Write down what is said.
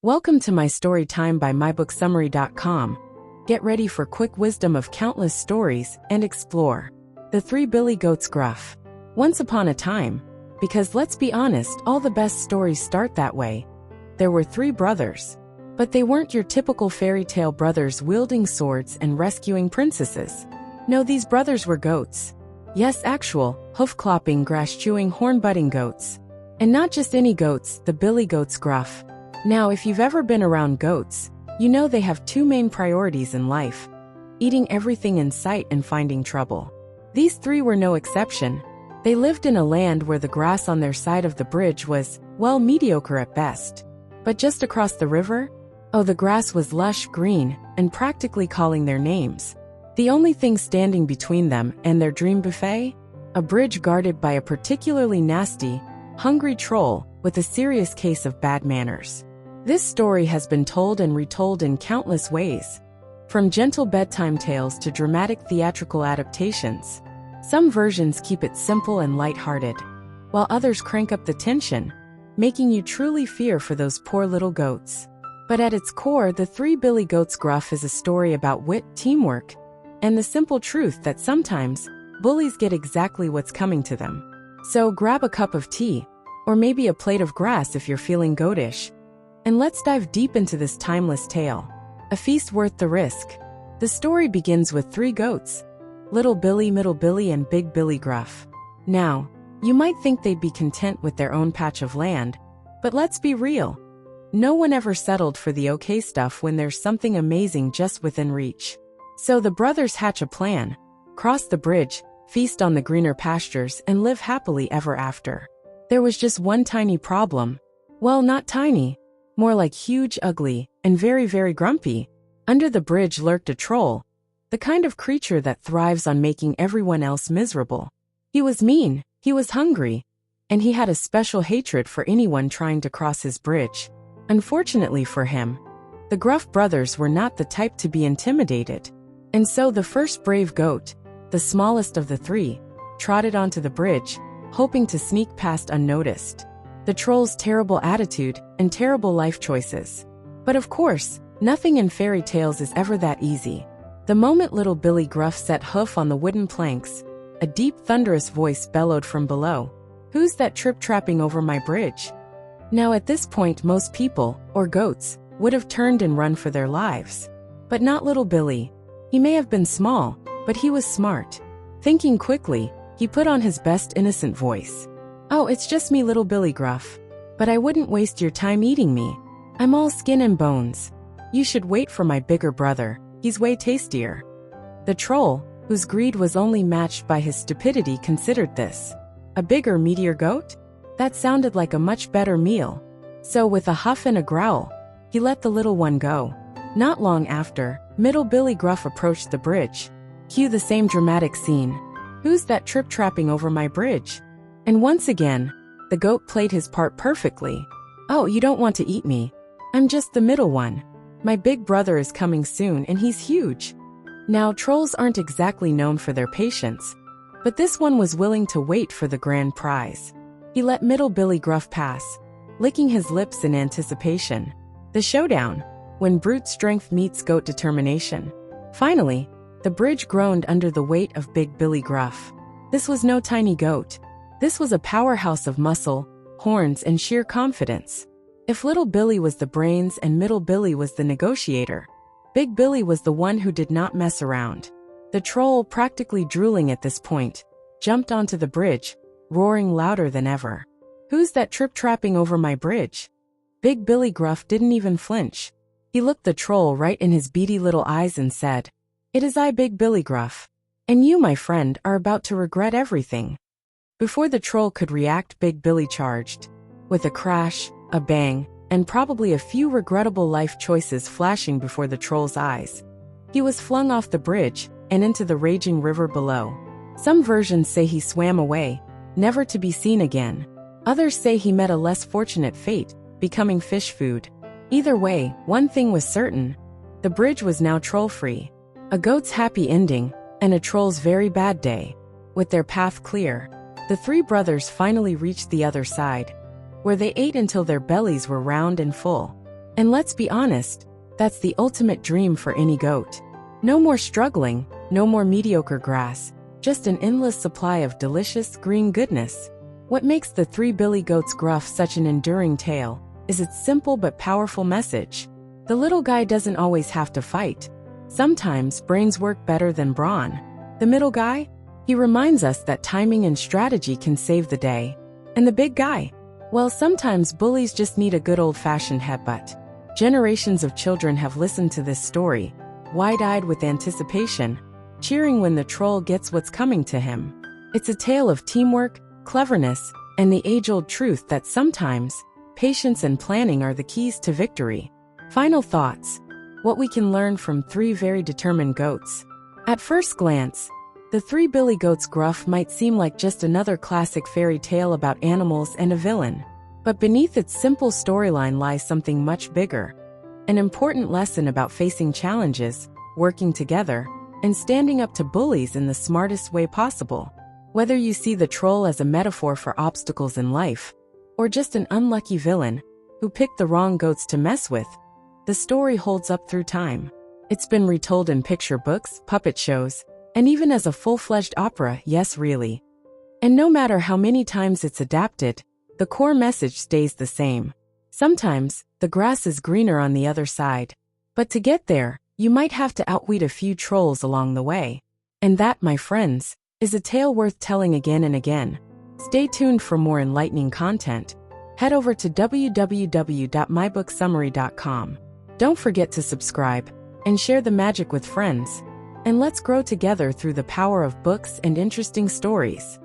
Welcome to my story time by mybooksummary.com. Get ready for quick wisdom of countless stories and explore the Three Billy Goats Gruff. Once upon a time, because let's be honest, all the best stories start that way. There were three brothers, but they weren't your typical fairy tale brothers wielding swords and rescuing princesses. No, these brothers were goats. Yes, actual, hoof-clopping, grass-chewing, horn-butting goats. And not just any goats, the Billy Goats Gruff. Now, if you've ever been around goats, you know they have two main priorities in life: eating everything in sight and finding trouble. These three were no exception. They lived in a land where the grass on their side of the bridge was, well, mediocre at best. But just across the river, oh, the grass was lush green and practically calling their names. The only thing standing between them and their dream buffet? A bridge guarded by a particularly nasty, hungry troll with a serious case of bad manners. This story has been told and retold in countless ways, from gentle bedtime tales to dramatic theatrical adaptations. Some versions keep it simple and lighthearted, while others crank up the tension, making you truly fear for those poor little goats. But at its core, the Three Billy Goats Gruff is a story about wit, teamwork, and the simple truth that sometimes bullies get exactly what's coming to them. So grab a cup of tea, or maybe a plate of grass if you're feeling goatish, and let's dive deep into this timeless tale. A feast worth the risk. The story begins with three goats: Little Billy, Middle Billy, and Big Billy Gruff. Now, you might think they'd be content with their own patch of land, but let's be real. No one ever settled for the okay stuff when there's something amazing just within reach. So the brothers hatch a plan: cross the bridge, feast on the greener pastures, and live happily ever after. There was just one tiny problem. Well, not tiny, more like huge, ugly, and very, very grumpy. Under the bridge lurked a troll, the kind of creature that thrives on making everyone else miserable. He was mean, he was hungry, and he had a special hatred for anyone trying to cross his bridge. Unfortunately for him, the Gruff brothers were not the type to be intimidated. And so the first brave goat, the smallest of the three, trotted onto the bridge, hoping to sneak past unnoticed. The troll's terrible attitude and terrible life choices. But of course, nothing in fairy tales is ever that easy. The moment little Billy Gruff set hoof on the wooden planks, a deep, thunderous voice bellowed from below. "Who's that trip-trapping over my bridge?" Now at this point, most people, or goats, would have turned and run for their lives. But not little Billy. He may have been small, but he was smart. Thinking quickly, he put on his best innocent voice. "Oh, it's just me, little Billy Gruff. But I wouldn't waste your time eating me. I'm all skin and bones. You should wait for my bigger brother. He's way tastier." The troll, whose greed was only matched by his stupidity, considered this. A bigger, meatier goat? That sounded like a much better meal. So with a huff and a growl, he let the little one go. Not long after, Middle Billy Gruff approached the bridge. Cue the same dramatic scene. "Who's that trip-trapping over my bridge?" And once again, the goat played his part perfectly. "Oh, you don't want to eat me. I'm just the middle one. My big brother is coming soon and he's huge." Now, trolls aren't exactly known for their patience, but this one was willing to wait for the grand prize. He let Middle Billy Gruff pass, licking his lips in anticipation. The showdown, when brute strength meets goat determination. Finally, the bridge groaned under the weight of Big Billy Gruff. This was no tiny goat. This was a powerhouse of muscle, horns, and sheer confidence. If Little Billy was the brains and Middle Billy was the negotiator, Big Billy was the one who did not mess around. The troll, practically drooling at this point, jumped onto the bridge, roaring louder than ever. "Who's that trip-trapping over my bridge?" Big Billy Gruff didn't even flinch. He looked the troll right in his beady little eyes and said, "It is I, Big Billy Gruff. And you, my friend, are about to regret everything." Before the troll could react, Big Billy charged. With a crash, a bang, and probably a few regrettable life choices flashing before the troll's eyes, he was flung off the bridge and into the raging river below. Some versions say he swam away, never to be seen again. Others say he met a less fortunate fate, becoming fish food. Either way, one thing was certain: the bridge was now troll-free. A goat's happy ending, and a troll's very bad day. With their path clear, the three brothers finally reached the other side, where they ate until their bellies were round and full. And let's be honest, that's the ultimate dream for any goat. No more struggling, no more mediocre grass, just an endless supply of delicious green goodness. What makes the Three Billy Goats Gruff such an enduring tale is its simple but powerful message. The little guy doesn't always have to fight. Sometimes brains work better than brawn. The middle guy? He reminds us that timing and strategy can save the day. And the big guy? Well, sometimes bullies just need a good old-fashioned headbutt. Generations of children have listened to this story, wide-eyed with anticipation, cheering when the troll gets what's coming to him. It's a tale of teamwork, cleverness, and the age-old truth that sometimes patience and planning are the keys to victory. Final thoughts. What we can learn from three very determined goats. At first glance, the Three Billy Goats Gruff might seem like just another classic fairy tale about animals and a villain. But beneath its simple storyline lies something much bigger. An important lesson about facing challenges, working together, and standing up to bullies in the smartest way possible. Whether you see the troll as a metaphor for obstacles in life, or just an unlucky villain who picked the wrong goats to mess with, the story holds up through time. It's been retold in picture books, puppet shows, and even as a full-fledged opera, yes really. And no matter how many times it's adapted, the core message stays the same. Sometimes, the grass is greener on the other side. But to get there, you might have to outweed a few trolls along the way. And that, my friends, is a tale worth telling again and again. Stay tuned for more enlightening content. Head over to www.mybooksummary.com. Don't forget to subscribe and share the magic with friends. And let's grow together through the power of books and interesting stories.